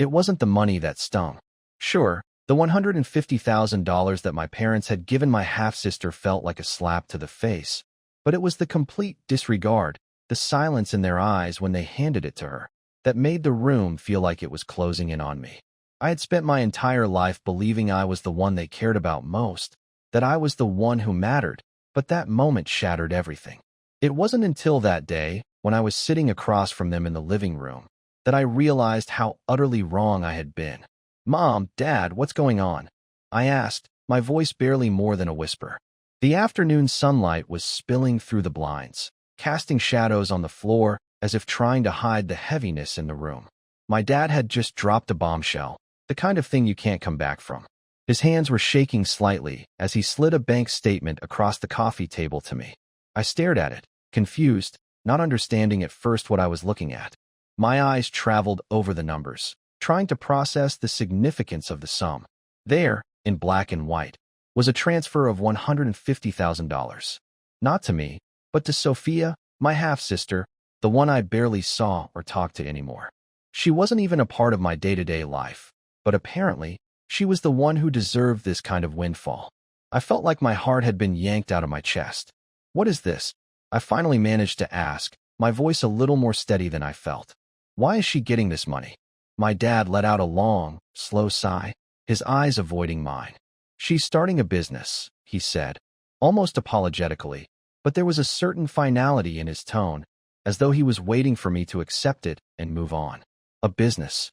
It wasn't the money that stung. Sure, the $150,000 that my parents had given my half-sister felt like a slap to the face, but it was the complete disregard, the silence in their eyes when they handed it to her, that made the room feel like it was closing in on me. I had spent my entire life believing I was the one they cared about most, that I was the one who mattered, but that moment shattered everything. It wasn't until that day, when I was sitting across from them in the living room, that I realized how utterly wrong I had been. "Mom, Dad, what's going on?" I asked, my voice barely more than a whisper. The afternoon sunlight was spilling through the blinds, casting shadows on the floor as if trying to hide the heaviness in the room. My dad had just dropped a bombshell, the kind of thing you can't come back from. His hands were shaking slightly as he slid a bank statement across the coffee table to me. I stared at it, confused, not understanding at first what I was looking at. My eyes traveled over the numbers, trying to process the significance of the sum. There, in black and white, was a transfer of $150,000. Not to me, but to Sophia, my half-sister, the one I barely saw or talked to anymore. She wasn't even a part of my day-to-day life, but apparently, she was the one who deserved this kind of windfall. I felt like my heart had been yanked out of my chest. "What is this?" I finally managed to ask, my voice a little more steady than I felt. "Why is she getting this money?" My dad let out a long, slow sigh, his eyes avoiding mine. "She's starting a business," he said, almost apologetically, but there was a certain finality in his tone, as though he was waiting for me to accept it and move on. "A business,"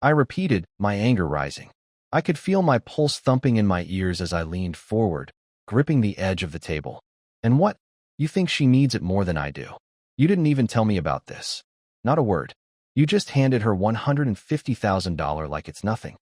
I repeated, my anger rising. I could feel my pulse thumping in my ears as I leaned forward, gripping the edge of the table. "And what? You think she needs it more than I do? You didn't even tell me about this. Not a word. You just handed her $150,000 like it's nothing."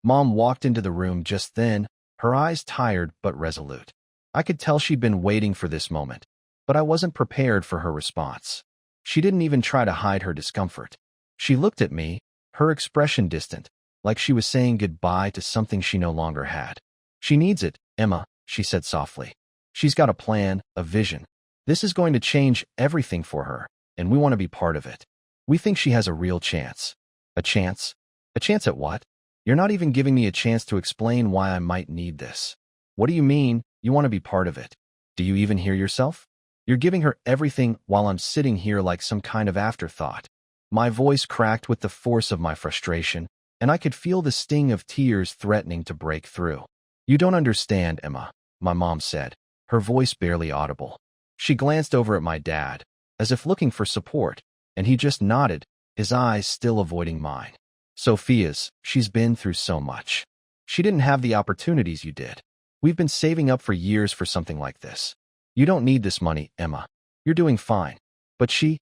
Mom walked into the room just then, her eyes tired but resolute. I could tell she'd been waiting for this moment, but I wasn't prepared for her response. She didn't even try to hide her discomfort. She looked at me, her expression distant, like she was saying goodbye to something she no longer had. "She needs it, Emma," she said softly. "She's got a plan, a vision. This is going to change everything for her, and we want to be part of it. We think she has a real chance." "A chance? A chance at what? You're not even giving me a chance to explain why I might need this. What do you mean, you want to be part of it? Do you even hear yourself? You're giving her everything while I'm sitting here like some kind of afterthought." My voice cracked with the force of my frustration, and I could feel the sting of tears threatening to break through. "You don't understand, Emma," my mom said, her voice barely audible. She glanced over at my dad, as if looking for support, and he just nodded, his eyes still avoiding mine. She's been through so much. She didn't have the opportunities you did. We've been saving up for years for something like this. You don't need this money, Emma. You're doing fine. But she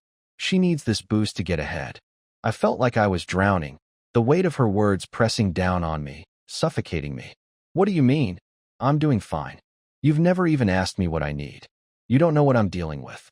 needs this boost to get ahead." I felt like I was drowning, the weight of her words pressing down on me, suffocating me. "What do you mean? I'm doing fine. You've never even asked me what I need. You don't know what I'm dealing with."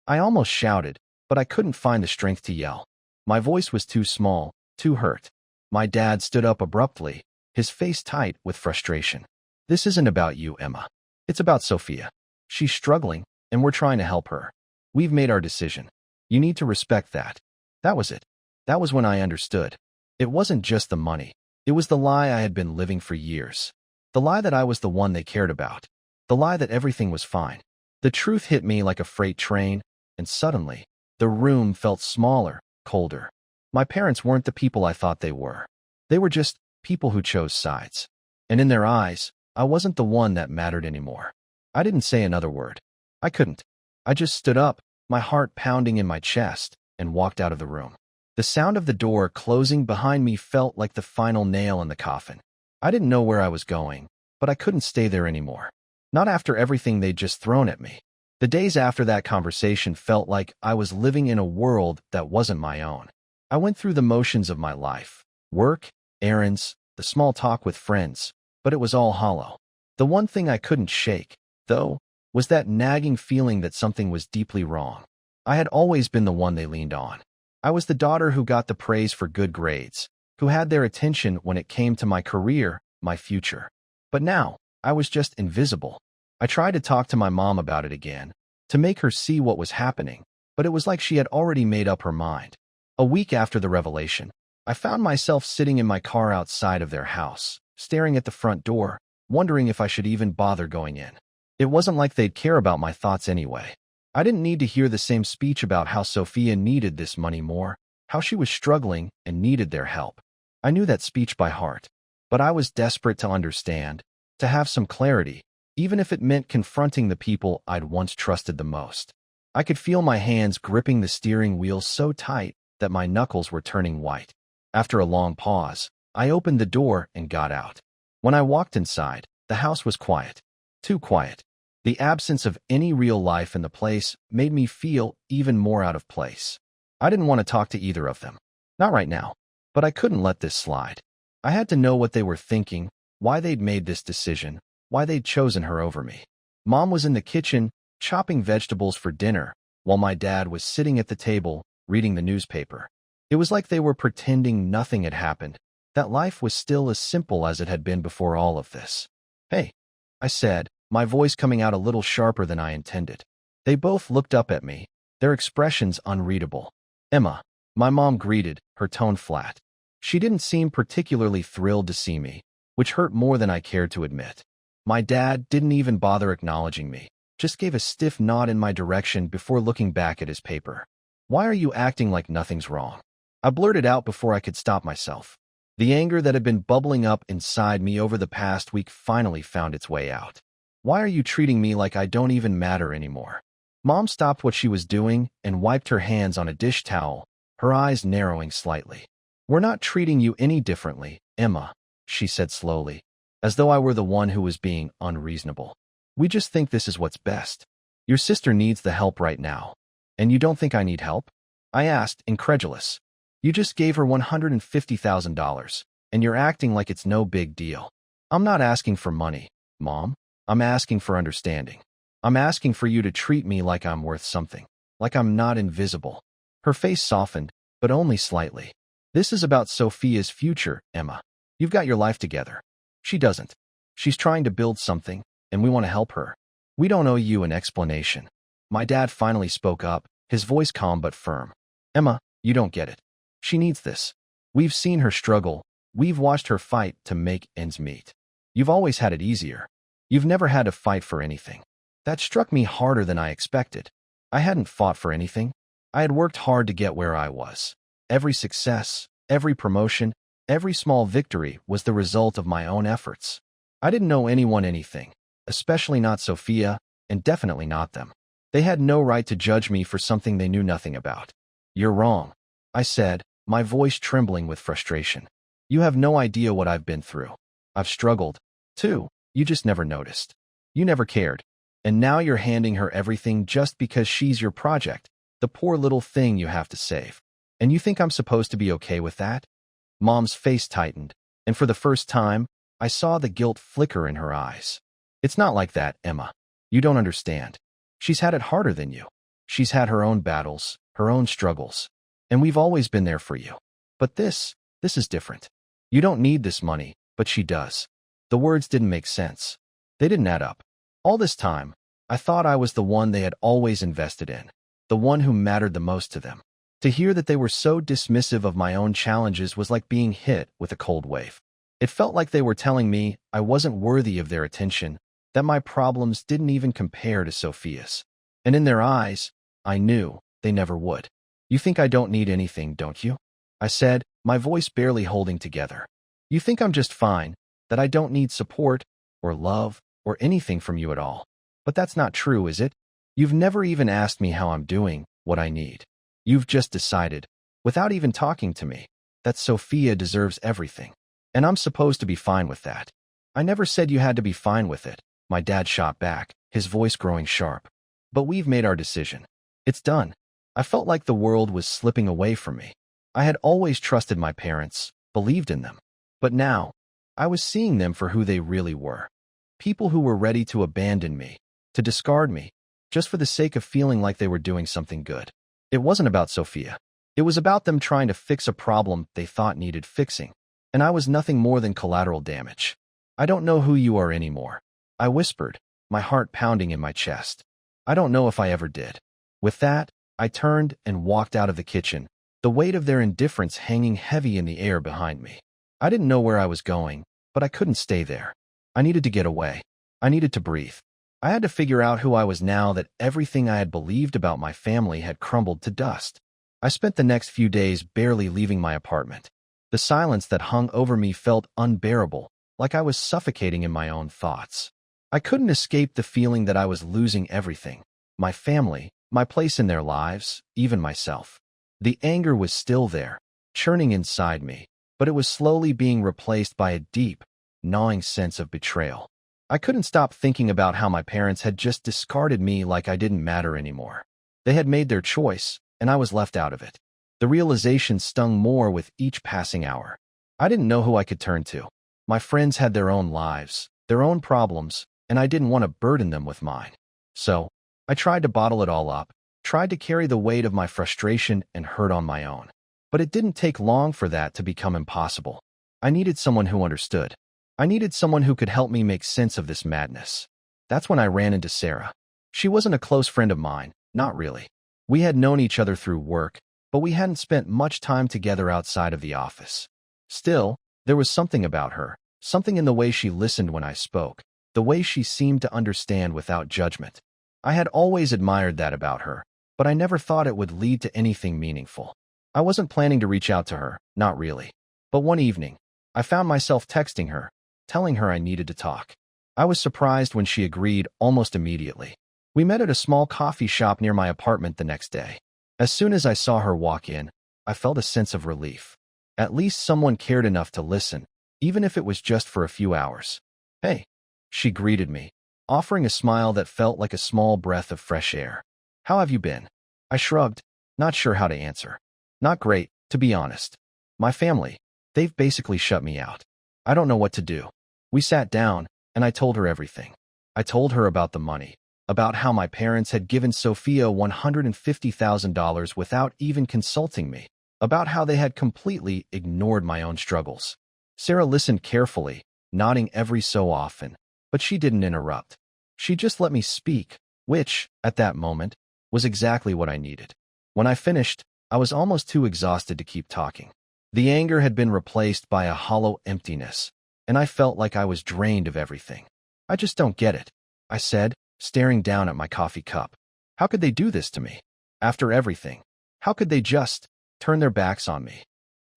I almost shouted, but I couldn't find the strength to yell. My voice was too small, too hurt. My dad stood up abruptly, his face tight with frustration. "This isn't about you, Emma. It's about Sophia. She's struggling, and we're trying to help her. We've made our decision. You need to respect that." That was it. That was when I understood. It wasn't just the money. It was the lie I had been living for years. The lie that I was the one they cared about. The lie that everything was fine. The truth hit me like a freight train, and suddenly, the room felt smaller, colder. My parents weren't the people I thought they were. They were just people who chose sides. And in their eyes, I wasn't the one that mattered anymore. I didn't say another word. I couldn't. I just stood up, my heart pounding in my chest, and walked out of the room. The sound of the door closing behind me felt like the final nail in the coffin. I didn't know where I was going, but I couldn't stay there anymore. Not after everything they'd just thrown at me. The days after that conversation felt like I was living in a world that wasn't my own. I went through the motions of my life. Work, errands, the small talk with friends, but it was all hollow. The one thing I couldn't shake, though, was that nagging feeling that something was deeply wrong. I had always been the one they leaned on. I was the daughter who got the praise for good grades, who had their attention when it came to my career, my future. But now, I was just invisible. I tried to talk to my mom about it again, to make her see what was happening, but it was like she had already made up her mind. A week after the revelation, I found myself sitting in my car outside of their house, staring at the front door, wondering if I should even bother going in. It wasn't like they'd care about my thoughts anyway. I didn't need to hear the same speech about how Sophia needed this money more, how she was struggling and needed their help. I knew that speech by heart, but I was desperate to understand, to have some clarity, even if it meant confronting the people I'd once trusted the most. I could feel my hands gripping the steering wheel so tight that my knuckles were turning white. After a long pause, I opened the door and got out. When I walked inside, the house was quiet. Too quiet. The absence of any real life in the place made me feel even more out of place. I didn't want to talk to either of them. Not right now. But I couldn't let this slide. I had to know what they were thinking, why they'd made this decision, why they'd chosen her over me. Mom was in the kitchen, chopping vegetables for dinner, while my dad was sitting at the table, reading the newspaper. It was like they were pretending nothing had happened, that life was still as simple as it had been before all of this. "Hey," I said, my voice coming out a little sharper than I intended. They both looked up at me, their expressions unreadable. "Emma," my mom greeted, her tone flat. She didn't seem particularly thrilled to see me, which hurt more than I cared to admit. My dad didn't even bother acknowledging me, just gave a stiff nod in my direction before looking back at his paper. "Why are you acting like nothing's wrong?" I blurted out before I could stop myself. The anger that had been bubbling up inside me over the past week finally found its way out. "Why are you treating me like I don't even matter anymore?" Mom stopped what she was doing and wiped her hands on a dish towel, her eyes narrowing slightly. "We're not treating you any differently, Emma," she said slowly, as though I were the one who was being unreasonable. "We just think this is what's best. Your sister needs the help right now. And you don't think I need help?" I asked, incredulous. "You just gave her $150,000, and you're acting like it's no big deal." "I'm not asking for money, Mom. I'm asking for understanding. I'm asking for you to treat me like I'm worth something, like I'm not invisible." Her face softened, but only slightly. "This is about Sophia's future, Emma. You've got your life together. She doesn't. She's trying to build something, and we want to help her. We don't owe you an explanation." My dad finally spoke up, his voice calm but firm. "Emma, you don't get it. She needs this. We've seen her struggle. We've watched her fight to make ends meet. You've always had it easier. You've never had to fight for anything." That struck me harder than I expected. I hadn't fought for anything. I had worked hard to get where I was. Every success, every promotion, every small victory was the result of my own efforts. I didn't owe anyone anything, especially not Sophia, and definitely not them. They had no right to judge me for something they knew nothing about. "You're wrong," I said, my voice trembling with frustration. "You have no idea what I've been through. I've struggled, too. You just never noticed. You never cared. And now you're handing her everything just because she's your project, the poor little thing you have to save. And you think I'm supposed to be okay with that?" Mom's face tightened, and for the first time, I saw the guilt flicker in her eyes. "It's not like that, Emma. You don't understand. She's had it harder than you. She's had her own battles, her own struggles. And we've always been there for you. But this is different. You don't need this money, but she does." The words didn't make sense. They didn't add up. All this time, I thought I was the one they had always invested in, the one who mattered the most to them. To hear that they were so dismissive of my own challenges was like being hit with a cold wave. It felt like they were telling me I wasn't worthy of their attention, that my problems didn't even compare to Sophia's. And in their eyes, I knew they never would. "You think I don't need anything, don't you?" I said, my voice barely holding together. "You think I'm just fine, that I don't need support, or love, or anything from you at all. But that's not true, is it? You've never even asked me how I'm doing, what I need. You've just decided, without even talking to me, that Sophia deserves everything. And I'm supposed to be fine with that." "I never said you had to be fine with it," my dad shot back, his voice growing sharp. "But we've made our decision. It's done." I felt like the world was slipping away from me. I had always trusted my parents, believed in them. But now, I was seeing them for who they really were. People who were ready to abandon me, to discard me, just for the sake of feeling like they were doing something good. It wasn't about Sophia. It was about them trying to fix a problem they thought needed fixing. And I was nothing more than collateral damage. "I don't know who you are anymore," I whispered, my heart pounding in my chest. "I don't know if I ever did." With that, I turned and walked out of the kitchen, the weight of their indifference hanging heavy in the air behind me. I didn't know where I was going, but I couldn't stay there. I needed to get away. I needed to breathe. I had to figure out who I was now that everything I had believed about my family had crumbled to dust. I spent the next few days barely leaving my apartment. The silence that hung over me felt unbearable, like I was suffocating in my own thoughts. I couldn't escape the feeling that I was losing everything. My family, my place in their lives, even myself. The anger was still there, churning inside me, but it was slowly being replaced by a deep, gnawing sense of betrayal. I couldn't stop thinking about how my parents had just discarded me like I didn't matter anymore. They had made their choice, and I was left out of it. The realization stung more with each passing hour. I didn't know who I could turn to. My friends had their own lives, their own problems, and I didn't want to burden them with mine. So, I tried to bottle it all up, tried to carry the weight of my frustration and hurt on my own. But it didn't take long for that to become impossible. I needed someone who understood. I needed someone who could help me make sense of this madness. That's when I ran into Sarah. She wasn't a close friend of mine, not really. We had known each other through work, but we hadn't spent much time together outside of the office. Still, there was something about her, something in the way she listened when I spoke, the way she seemed to understand without judgment. I had always admired that about her, but I never thought it would lead to anything meaningful. I wasn't planning to reach out to her, not really. But one evening, I found myself texting her, telling her I needed to talk. I was surprised when she agreed almost immediately. We met at a small coffee shop near my apartment the next day. As soon as I saw her walk in, I felt a sense of relief. At least someone cared enough to listen, even if it was just for a few hours. "Hey," she greeted me, offering a smile that felt like a small breath of fresh air. "How have you been?" I shrugged, not sure how to answer. "Not great, to be honest. My family, they've basically shut me out. I don't know what to do." We sat down, and I told her everything. I told her about the money, about how my parents had given Sophia $150,000 without even consulting me, about how they had completely ignored my own struggles. Sarah listened carefully, nodding every so often, but she didn't interrupt. She just let me speak, which, at that moment, was exactly what I needed. When I finished, I was almost too exhausted to keep talking. The anger had been replaced by a hollow emptiness, and I felt like I was drained of everything. "I just don't get it," I said, staring down at my coffee cup. "How could they do this to me? After everything, how could they just turn their backs on me?"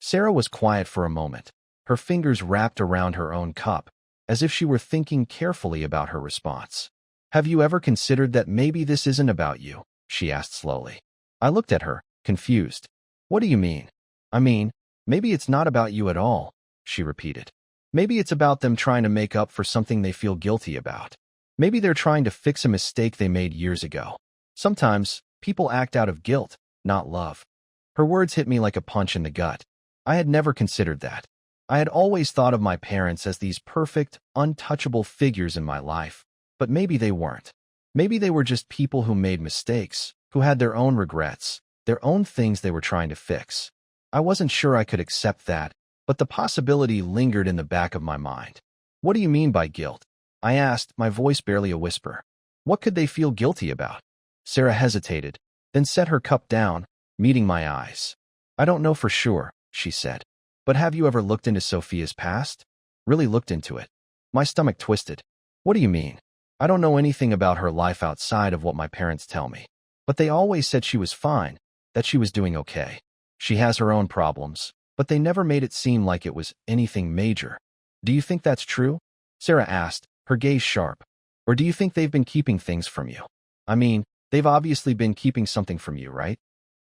Sarah was quiet for a moment, her fingers wrapped around her own cup, as if she were thinking carefully about her response. "Have you ever considered that maybe this isn't about you?" she asked slowly. I looked at her, confused. "What do you mean?" "I mean, maybe it's not about you at all," she repeated. "Maybe it's about them trying to make up for something they feel guilty about. Maybe they're trying to fix a mistake they made years ago. Sometimes, people act out of guilt, not love." Her words hit me like a punch in the gut. I had never considered that. I had always thought of my parents as these perfect, untouchable figures in my life, but maybe they weren't. Maybe they were just people who made mistakes, who had their own regrets, their own things they were trying to fix. I wasn't sure I could accept that, but the possibility lingered in the back of my mind. "What do you mean by guilt?" I asked, my voice barely a whisper. "What could they feel guilty about?" Sarah hesitated, then set her cup down, meeting my eyes. "I don't know for sure," she said. "But have you ever looked into Sophia's past? Really looked into it?" My stomach twisted. "What do you mean?" "I don't know anything about her life outside of what my parents tell me. But they always said she was fine, that she was doing okay. She has her own problems, but they never made it seem like it was anything major." "Do you think that's true?" Sarah asked, her gaze sharp. "Or do you think they've been keeping things from you? I mean, they've obviously been keeping something from you, right?"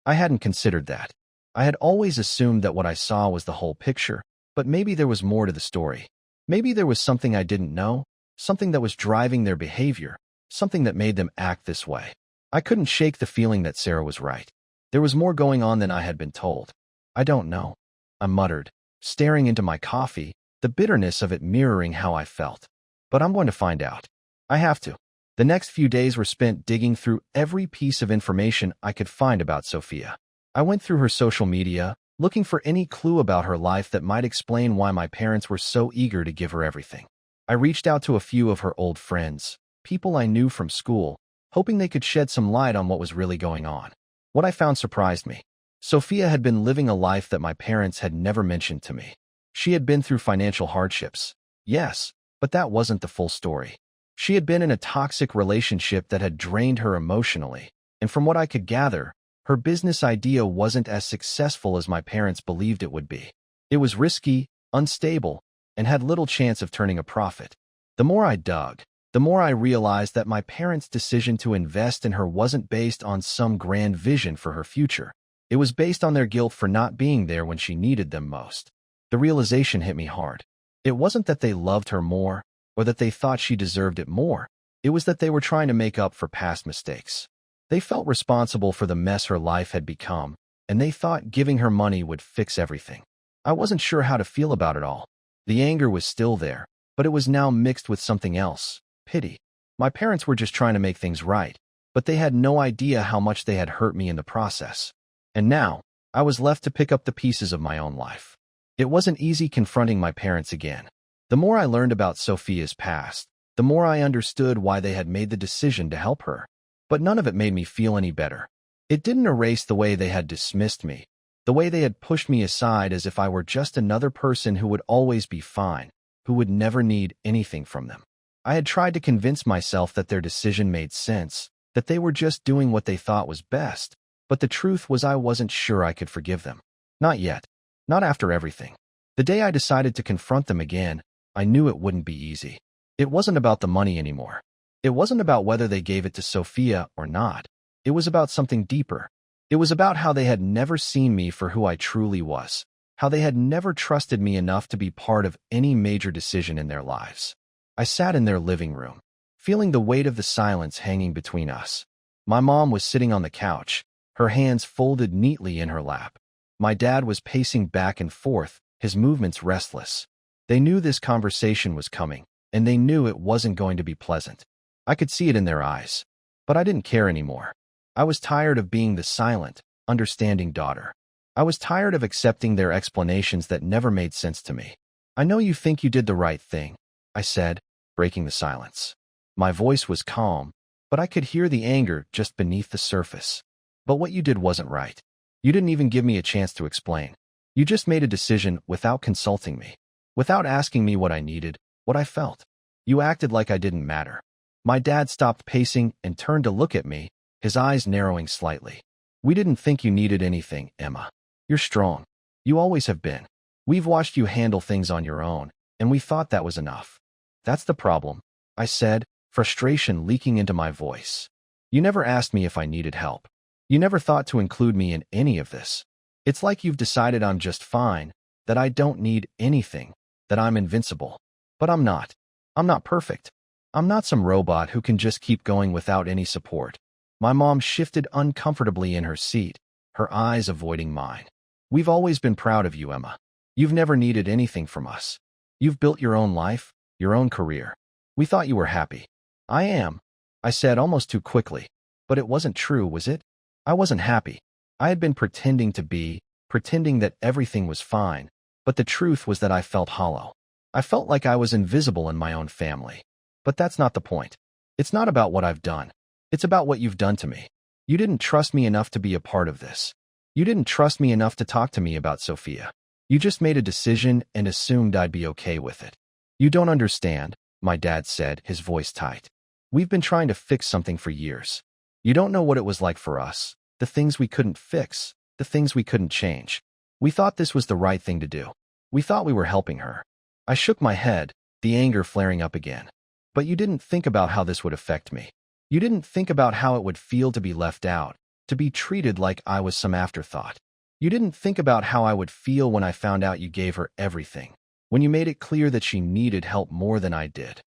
I hadn't considered that. I had always assumed that what I saw was the whole picture, but maybe there was more to the story. Maybe there was something I didn't know, something that was driving their behavior, something that made them act this way. I couldn't shake the feeling that Sarah was right. There was more going on than I had been told. "I don't know," I muttered, staring into my coffee, the bitterness of it mirroring how I felt. "But I'm going to find out. I have to." The next few days were spent digging through every piece of information I could find about Sophia. I went through her social media, looking for any clue about her life that might explain why my parents were so eager to give her everything. I reached out to a few of her old friends, people I knew from school, hoping they could shed some light on what was really going on. What I found surprised me. Sophia had been living a life that my parents had never mentioned to me. She had been through financial hardships, yes, but that wasn't the full story. She had been in a toxic relationship that had drained her emotionally, and from what I could gather, her business idea wasn't as successful as my parents believed it would be. It was risky, unstable, and had little chance of turning a profit. The more I dug, the more I realized that my parents' decision to invest in her wasn't based on some grand vision for her future. It was based on their guilt for not being there when she needed them most. The realization hit me hard. It wasn't that they loved her more, or that they thought she deserved it more. It was that they were trying to make up for past mistakes. They felt responsible for the mess her life had become, and they thought giving her money would fix everything. I wasn't sure how to feel about it all. The anger was still there, but it was now mixed with something else, pity. My parents were just trying to make things right, but they had no idea how much they had hurt me in the process. And now, I was left to pick up the pieces of my own life. It wasn't easy confronting my parents again. The more I learned about Sophia's past, the more I understood why they had made the decision to help her. But none of it made me feel any better. It didn't erase the way they had dismissed me, the way they had pushed me aside as if I were just another person who would always be fine, who would never need anything from them. I had tried to convince myself that their decision made sense, that they were just doing what they thought was best, but the truth was I wasn't sure I could forgive them. Not yet. Not after everything. The day I decided to confront them again, I knew it wouldn't be easy. It wasn't about the money anymore. It wasn't about whether they gave it to Sophia or not. It was about something deeper. It was about how they had never seen me for who I truly was, how they had never trusted me enough to be part of any major decision in their lives. I sat in their living room, feeling the weight of the silence hanging between us. My mom was sitting on the couch, her hands folded neatly in her lap. My dad was pacing back and forth, his movements restless. They knew this conversation was coming, and they knew it wasn't going to be pleasant. I could see it in their eyes. But I didn't care anymore. I was tired of being the silent, understanding daughter. I was tired of accepting their explanations that never made sense to me. "I know you think you did the right thing," I said, breaking the silence. My voice was calm, but I could hear the anger just beneath the surface. "But what you did wasn't right. You didn't even give me a chance to explain. You just made a decision without consulting me, without asking me what I needed, what I felt. You acted like I didn't matter." My dad stopped pacing and turned to look at me, his eyes narrowing slightly. "We didn't think you needed anything, Emma. You're strong. You always have been. We've watched you handle things on your own, and we thought that was enough." "That's the problem," I said, frustration leaking into my voice. "You never asked me if I needed help. You never thought to include me in any of this. It's like you've decided I'm just fine, that I don't need anything, that I'm invincible. But I'm not. I'm not perfect. I'm not some robot who can just keep going without any support." My mom shifted uncomfortably in her seat, her eyes avoiding mine. "We've always been proud of you, Emma. You've never needed anything from us. You've built your own life, your own career. We thought you were happy." "I am," I said almost too quickly. But it wasn't true, was it? I wasn't happy. I had been pretending to be, pretending that everything was fine, but the truth was that I felt hollow. I felt like I was invisible in my own family. But that's not the point. It's not about what I've done. It's about what you've done to me. You didn't trust me enough to be a part of this. You didn't trust me enough to talk to me about Sophia. You just made a decision and assumed I'd be okay with it. You don't understand, my dad said, his voice tight. We've been trying to fix something for years. You don't know what it was like for us, the things we couldn't fix, the things we couldn't change. We thought this was the right thing to do. We thought we were helping her." I shook my head, the anger flaring up again. "But you didn't think about how this would affect me. You didn't think about how it would feel to be left out, to be treated like I was some afterthought. You didn't think about how I would feel when I found out you gave her everything, when you made it clear that she needed help more than I did."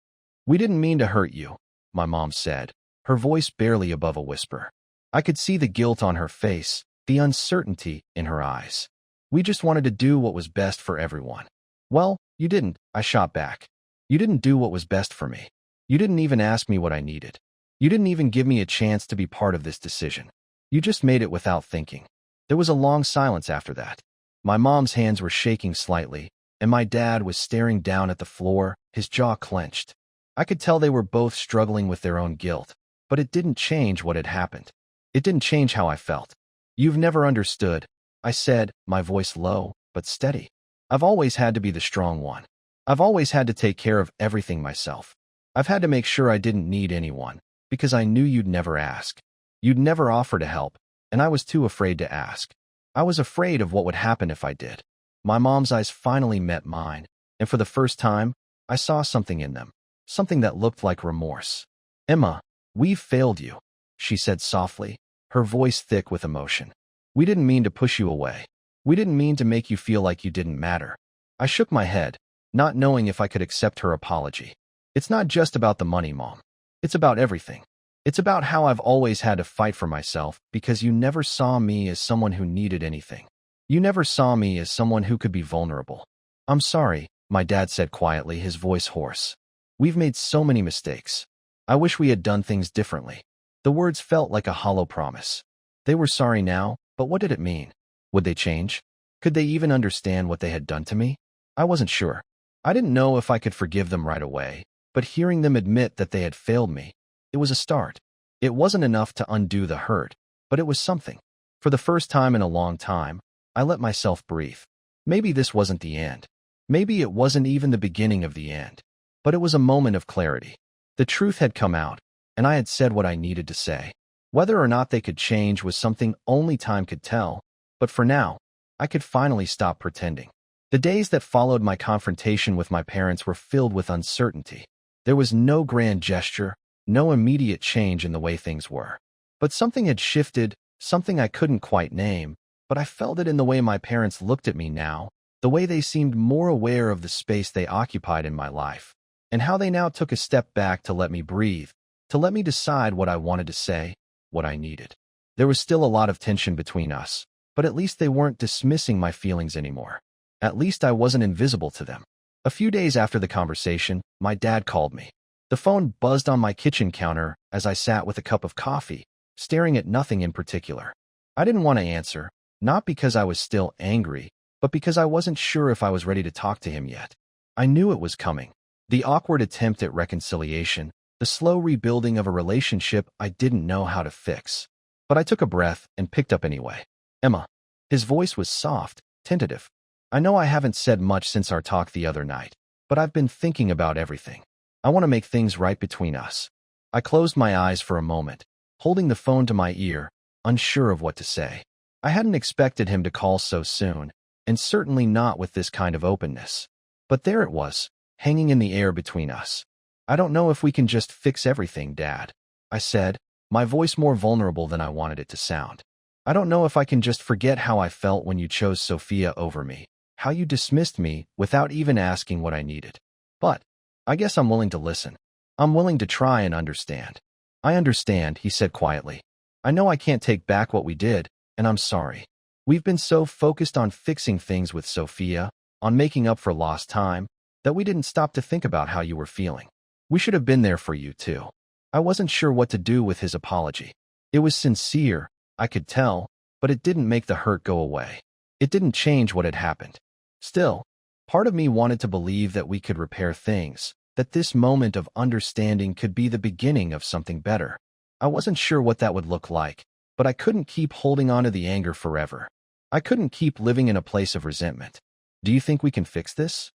"We didn't mean to hurt you," my mom said, her voice barely above a whisper. I could see the guilt on her face, the uncertainty in her eyes. "We just wanted to do what was best for everyone." "Well, you didn't," I shot back. "You didn't do what was best for me. You didn't even ask me what I needed. You didn't even give me a chance to be part of this decision. You just made it without thinking." There was a long silence after that. My mom's hands were shaking slightly, and my dad was staring down at the floor, his jaw clenched. I could tell they were both struggling with their own guilt, but it didn't change what had happened. It didn't change how I felt. "You've never understood," I said, my voice low, but steady. I've always had to be the strong one. I've always had to take care of everything myself. I've had to make sure I didn't need anyone, because I knew you'd never ask. You'd never offer to help, and I was too afraid to ask. I was afraid of what would happen if I did. My mom's eyes finally met mine, and for the first time, I saw something in them, something that looked like remorse. Emma, we've failed you, she said softly, her voice thick with emotion. We didn't mean to push you away. We didn't mean to make you feel like you didn't matter. I shook my head, not knowing if I could accept her apology. It's not just about the money, Mom. It's about everything. It's about how I've always had to fight for myself because you never saw me as someone who needed anything. You never saw me as someone who could be vulnerable. I'm sorry, my dad said quietly, his voice hoarse. We've made so many mistakes. I wish we had done things differently. The words felt like a hollow promise. They were sorry now, but what did it mean? Would they change? Could they even understand what they had done to me? I wasn't sure. I didn't know if I could forgive them right away, but hearing them admit that they had failed me, it was a start. It wasn't enough to undo the hurt, but it was something. For the first time in a long time, I let myself breathe. Maybe this wasn't the end. Maybe it wasn't even the beginning of the end. But it was a moment of clarity. The truth had come out, and I had said what I needed to say. Whether or not they could change was something only time could tell, but for now, I could finally stop pretending. The days that followed my confrontation with my parents were filled with uncertainty. There was no grand gesture, no immediate change in the way things were. But something had shifted, something I couldn't quite name, but I felt it in the way my parents looked at me now, the way they seemed more aware of the space they occupied in my life, and how they now took a step back to let me breathe, to let me decide what I wanted to say, what I needed. There was still a lot of tension between us, but at least they weren't dismissing my feelings anymore. At least I wasn't invisible to them. A few days after the conversation, my dad called me. The phone buzzed on my kitchen counter as I sat with a cup of coffee, staring at nothing in particular. I didn't want to answer, not because I was still angry, but because I wasn't sure if I was ready to talk to him yet. I knew it was coming. The awkward attempt at reconciliation, the slow rebuilding of a relationship I didn't know how to fix. But I took a breath and picked up anyway. Emma. His voice was soft, tentative. I know I haven't said much since our talk the other night, but I've been thinking about everything. I want to make things right between us. I closed my eyes for a moment, holding the phone to my ear, unsure of what to say. I hadn't expected him to call so soon, and certainly not with this kind of openness. But there it was, hanging in the air between us. I don't know if we can just fix everything, Dad, I said, my voice more vulnerable than I wanted it to sound. I don't know if I can just forget how I felt when you chose Sophia over me, how you dismissed me without even asking what I needed. But I guess I'm willing to listen. I'm willing to try and understand. I understand, he said quietly. I know I can't take back what we did, and I'm sorry. We've been so focused on fixing things with Sophia, on making up for lost time, that we didn't stop to think about how you were feeling. We should have been there for you, too. I wasn't sure what to do with his apology. It was sincere, I could tell, but it didn't make the hurt go away. It didn't change what had happened. Still, part of me wanted to believe that we could repair things, that this moment of understanding could be the beginning of something better. I wasn't sure what that would look like, but I couldn't keep holding on to the anger forever. I couldn't keep living in a place of resentment. Do you think we can fix this?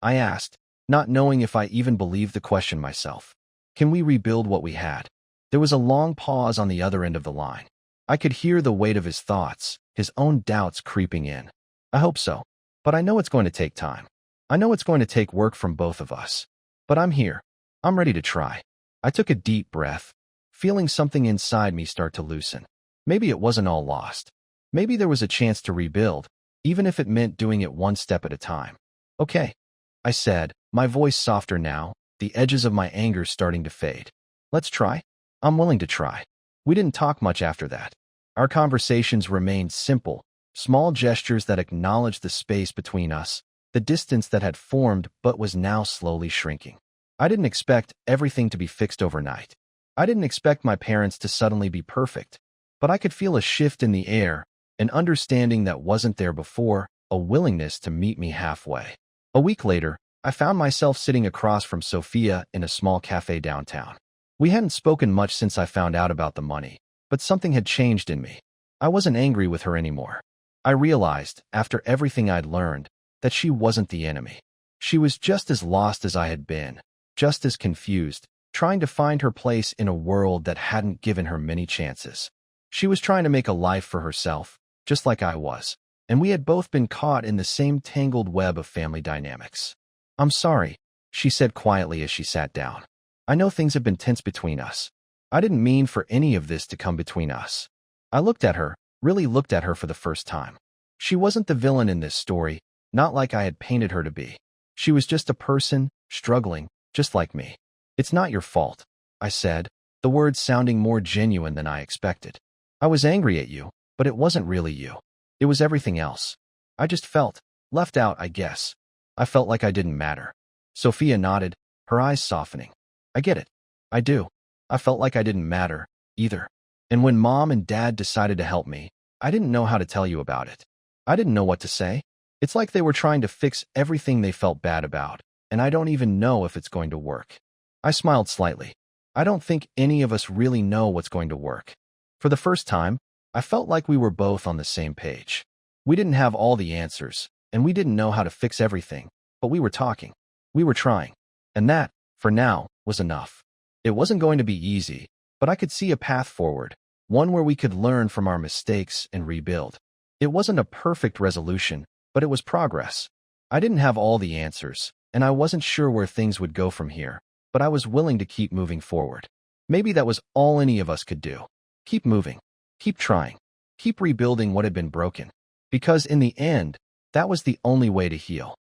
I asked, not knowing if I even believed the question myself. Can we rebuild what we had? There was a long pause on the other end of the line. I could hear the weight of his thoughts, his own doubts creeping in. I hope so. But I know it's going to take time. I know it's going to take work from both of us. But I'm here. I'm ready to try. I took a deep breath, feeling something inside me start to loosen. Maybe it wasn't all lost. Maybe there was a chance to rebuild, even if it meant doing it one step at a time. Okay, I said, my voice softer now, the edges of my anger starting to fade. Let's try. I'm willing to try. We didn't talk much after that. Our conversations remained simple, small gestures that acknowledged the space between us, the distance that had formed but was now slowly shrinking. I didn't expect everything to be fixed overnight. I didn't expect my parents to suddenly be perfect, but I could feel a shift in the air, an understanding that wasn't there before, a willingness to meet me halfway. A week later, I found myself sitting across from Sophia in a small cafe downtown. We hadn't spoken much since I found out about the money, but something had changed in me. I wasn't angry with her anymore. I realized, after everything I'd learned, that she wasn't the enemy. She was just as lost as I had been, just as confused, trying to find her place in a world that hadn't given her many chances. She was trying to make a life for herself, just like I was, and we had both been caught in the same tangled web of family dynamics. "I'm sorry," she said quietly as she sat down. "I know things have been tense between us. I didn't mean for any of this to come between us." I looked at her, really looked at her for the first time. She wasn't the villain in this story, not like I had painted her to be. She was just a person, struggling, just like me. "It's not your fault," I said, the words sounding more genuine than I expected. "I was angry at you, but it wasn't really you. It was everything else. I just felt left out, I guess. I felt like I didn't matter." Sophia nodded, her eyes softening. "I get it. I do. I felt like I didn't matter, either. And when Mom and Dad decided to help me, I didn't know how to tell you about it. I didn't know what to say. It's like they were trying to fix everything they felt bad about, and I don't even know if it's going to work." I smiled slightly. I don't think any of us really know what's going to work. For the first time, I felt like we were both on the same page. We didn't have all the answers, and we didn't know how to fix everything, but we were talking. We were trying. And that, for now, was enough. It wasn't going to be easy, but I could see a path forward, one where we could learn from our mistakes and rebuild. It wasn't a perfect resolution, but it was progress. I didn't have all the answers, and I wasn't sure where things would go from here, but I was willing to keep moving forward. Maybe that was all any of us could do. Keep moving. Keep trying. Keep rebuilding what had been broken. Because in the end, that was the only way to heal.